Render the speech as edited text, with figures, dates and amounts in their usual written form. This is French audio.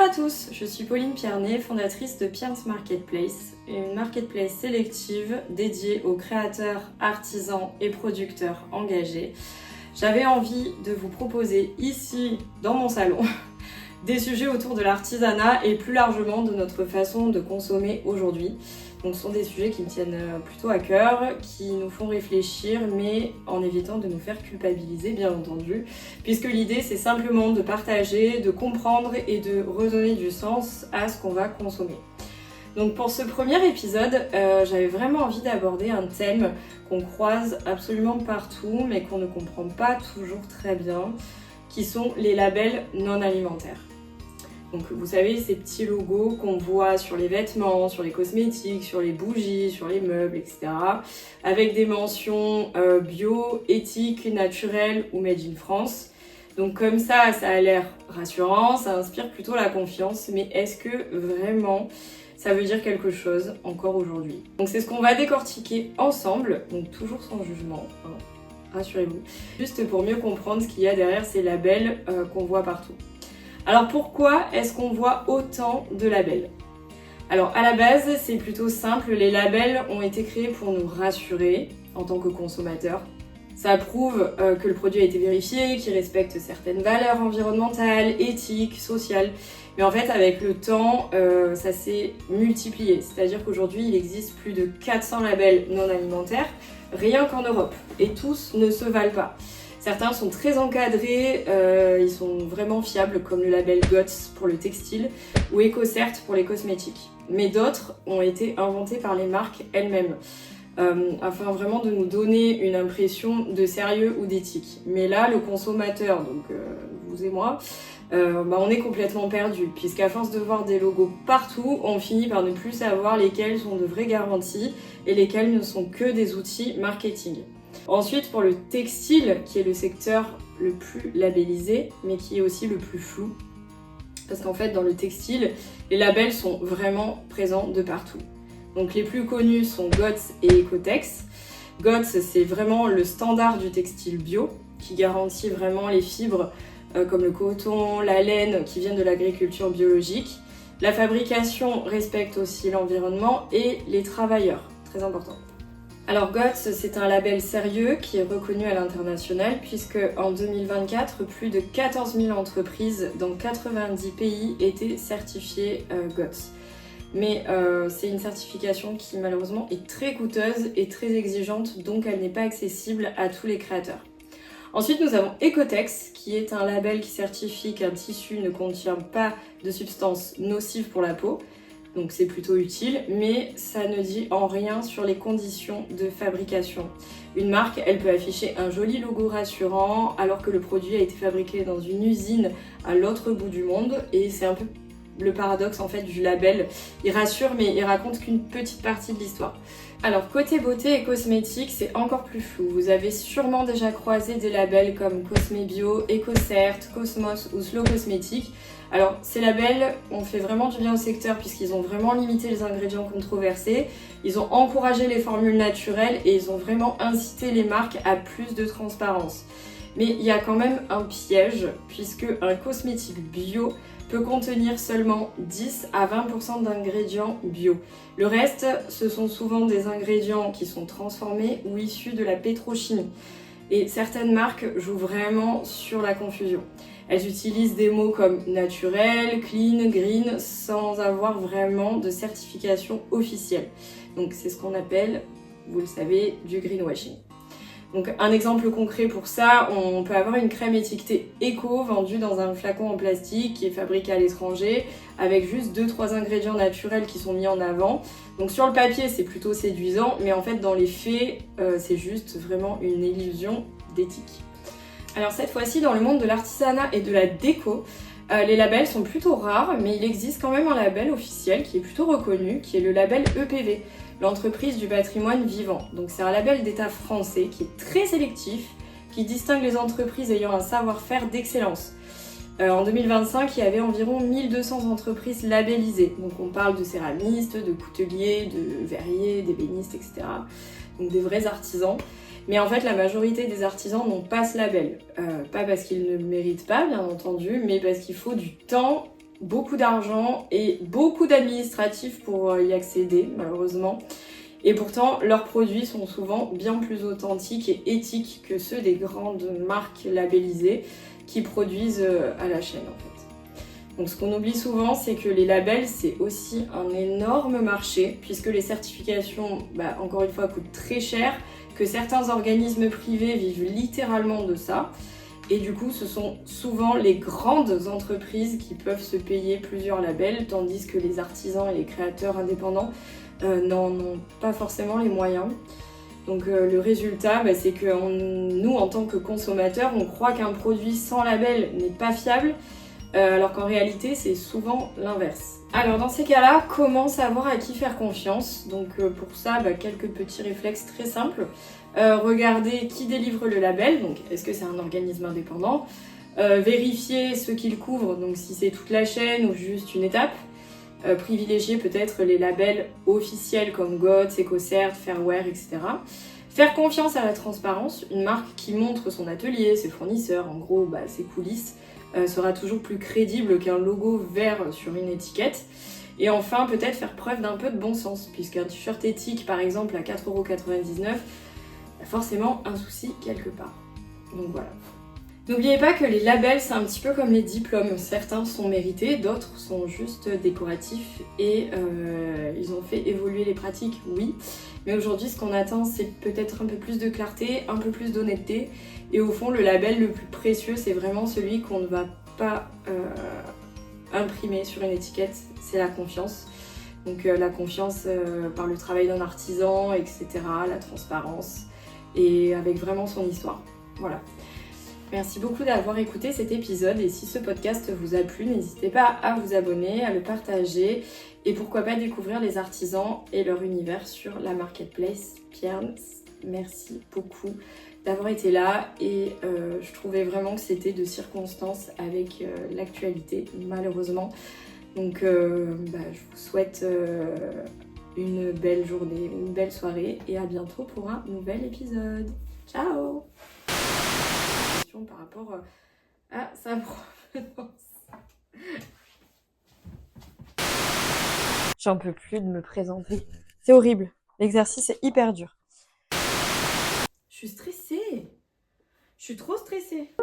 à tous, je suis Pauline Piernet, fondatrice de Pierne's Marketplace, une marketplace sélective dédiée aux créateurs, artisans et producteurs engagés. J'avais envie de vous proposer ici, dans mon salon, des sujets autour de l'artisanat et plus largement de notre façon de consommer aujourd'hui. Donc ce sont des sujets qui me tiennent plutôt à cœur, qui nous font réfléchir, mais en évitant de nous faire culpabiliser, bien entendu, puisque l'idée c'est simplement de partager, de comprendre et de redonner du sens à ce qu'on va consommer. Donc pour ce premier épisode, j'avais vraiment envie d'aborder un thème qu'on croise absolument partout, mais qu'on ne comprend pas toujours très bien, qui sont les labels non alimentaires. Donc vous savez, ces petits logos qu'on voit sur les vêtements, sur les cosmétiques, sur les bougies, sur les meubles, etc. Avec des mentions bio, éthique, naturel ou made in France. Donc comme ça a l'air rassurant, ça inspire plutôt la confiance, mais est-ce que vraiment ça veut dire quelque chose encore aujourd'hui? Donc c'est ce qu'on va décortiquer ensemble, donc toujours sans jugement, hein, rassurez-vous, juste pour mieux comprendre ce qu'il y a derrière ces labels qu'on voit partout. Alors pourquoi est-ce qu'on voit autant de labels? Alors à la base, c'est plutôt simple, les labels ont été créés pour nous rassurer en tant que consommateurs. Ça prouve que le produit a été vérifié, qu'il respecte certaines valeurs environnementales, éthiques, sociales. Mais en fait, avec le temps, ça s'est multiplié. C'est-à-dire qu'aujourd'hui, il existe plus de 400 labels non alimentaires, rien qu'en Europe. Et tous ne se valent pas. Certains sont très encadrés, ils sont vraiment fiables comme le label GOTS pour le textile ou EcoCert pour les cosmétiques. Mais d'autres ont été inventés par les marques elles-mêmes afin vraiment de nous donner une impression de sérieux ou d'éthique. Mais là, le consommateur, donc vous et moi, on est complètement perdu puisqu'à force de voir des logos partout, on finit par ne plus savoir lesquels sont de vraies garanties et lesquels ne sont que des outils marketing. Ensuite, pour le textile, qui est le secteur le plus labellisé, mais qui est aussi le plus flou, parce qu'en fait, dans le textile, les labels sont vraiment présents de partout. Donc les plus connus sont GOTS et Ecotex. GOTS, c'est vraiment le standard du textile bio, qui garantit vraiment les fibres comme le coton, la laine, qui viennent de l'agriculture biologique. La fabrication respecte aussi l'environnement et les travailleurs, très important. Alors GOTS, c'est un label sérieux qui est reconnu à l'international puisque en 2024, plus de 14 000 entreprises dans 90 pays étaient certifiées GOTS. Mais c'est une certification qui malheureusement est très coûteuse et très exigeante, donc elle n'est pas accessible à tous les créateurs. Ensuite, nous avons Ecotex, qui est un label qui certifie qu'un tissu ne contient pas de substances nocives pour la peau. Donc c'est plutôt utile, mais ça ne dit en rien sur les conditions de fabrication. Une marque, elle peut afficher un joli logo rassurant alors que le produit a été fabriqué dans une usine à l'autre bout du monde et c'est un peu le paradoxe en fait du label. Il rassure mais il raconte qu'une petite partie de l'histoire. Alors côté beauté et cosmétique, c'est encore plus flou. Vous avez sûrement déjà croisé des labels comme Cosme Bio, EcoCert, Cosmos ou Slow Cosmétique. Alors ces labels ont fait vraiment du bien au secteur puisqu'ils ont vraiment limité les ingrédients controversés, ils ont encouragé les formules naturelles et ils ont vraiment incité les marques à plus de transparence. Mais il y a quand même un piège puisque un cosmétique bio peut contenir seulement 10 à 20% d'ingrédients bio. Le reste, ce sont souvent des ingrédients qui sont transformés ou issus de la pétrochimie. Et certaines marques jouent vraiment sur la confusion. Elles utilisent des mots comme naturel, clean, green, sans avoir vraiment de certification officielle. Donc c'est ce qu'on appelle, vous le savez, du greenwashing. Donc un exemple concret pour ça, on peut avoir une crème étiquetée éco vendue dans un flacon en plastique qui est fabriqué à l'étranger avec juste 2-3 ingrédients naturels qui sont mis en avant. Donc sur le papier c'est plutôt séduisant, mais en fait dans les faits c'est juste vraiment une illusion d'éthique. Alors cette fois-ci dans le monde de l'artisanat et de la déco, les labels sont plutôt rares, mais il existe quand même un label officiel qui est plutôt reconnu, qui est le label EPV. L'entreprise du patrimoine vivant. Donc c'est un label d'État français qui est très sélectif, qui distingue les entreprises ayant un savoir-faire d'excellence. En 2025, il y avait environ 1200 entreprises labellisées. Donc on parle de céramistes, de couteliers, de verriers, d'ébénistes, etc. Donc des vrais artisans. Mais en fait, la majorité des artisans n'ont pas ce label. Pas parce qu'ils ne le méritent pas, bien entendu, mais parce qu'il faut du temps beaucoup d'argent et beaucoup d'administratifs pour y accéder, malheureusement. Et pourtant, leurs produits sont souvent bien plus authentiques et éthiques que ceux des grandes marques labellisées qui produisent à la chaîne en fait. Donc ce qu'on oublie souvent, c'est que les labels, c'est aussi un énorme marché, puisque les certifications, encore une fois, coûtent très cher, que certains organismes privés vivent littéralement de ça. Et du coup, ce sont souvent les grandes entreprises qui peuvent se payer plusieurs labels, tandis que les artisans et les créateurs indépendants n'en ont pas forcément les moyens. Donc le résultat, c'est que nous, en tant que consommateurs, on croit qu'un produit sans label n'est pas fiable, alors qu'en réalité, c'est souvent l'inverse. Alors dans ces cas-là, comment savoir à qui faire confiance? Donc pour ça, quelques petits réflexes très simples. Regardez qui délivre le label, donc est-ce que c'est un organisme indépendant? Vérifier ce qu'il couvre, donc si c'est toute la chaîne ou juste une étape. Privilégier peut-être les labels officiels comme GOTS, EcoCert, Fairware, etc. Faire confiance à la transparence, une marque qui montre son atelier, ses fournisseurs, en gros ses coulisses, sera toujours plus crédible qu'un logo vert sur une étiquette. Et enfin, peut-être faire preuve d'un peu de bon sens, puisqu'un t-shirt éthique, par exemple, à 4,99 €, forcément un souci quelque part. Donc voilà. N'oubliez pas que les labels, c'est un petit peu comme les diplômes. Certains sont mérités, d'autres sont juste décoratifs et ils ont fait évoluer les pratiques, oui. Mais aujourd'hui, ce qu'on attend, c'est peut-être un peu plus de clarté, un peu plus d'honnêteté. Et au fond, le label le plus précieux, c'est vraiment celui qu'on ne va pas imprimer sur une étiquette, c'est la confiance. Donc la confiance par le travail d'un artisan, etc., la transparence, et avec vraiment son histoire. Voilà. Merci beaucoup d'avoir écouté cet épisode et si ce podcast vous a plu, n'hésitez pas à vous abonner, à le partager et pourquoi pas découvrir les artisans et leur univers sur la marketplace Pierns. Merci beaucoup d'avoir été là et je trouvais vraiment que c'était de circonstance avec l'actualité malheureusement. Donc je vous souhaite une belle journée, une belle soirée et à bientôt pour un nouvel épisode. Ciao! Par rapport à sa provenance. J'en peux plus de me présenter. C'est horrible. L'exercice est hyper dur. Je suis stressée. Je suis trop stressée.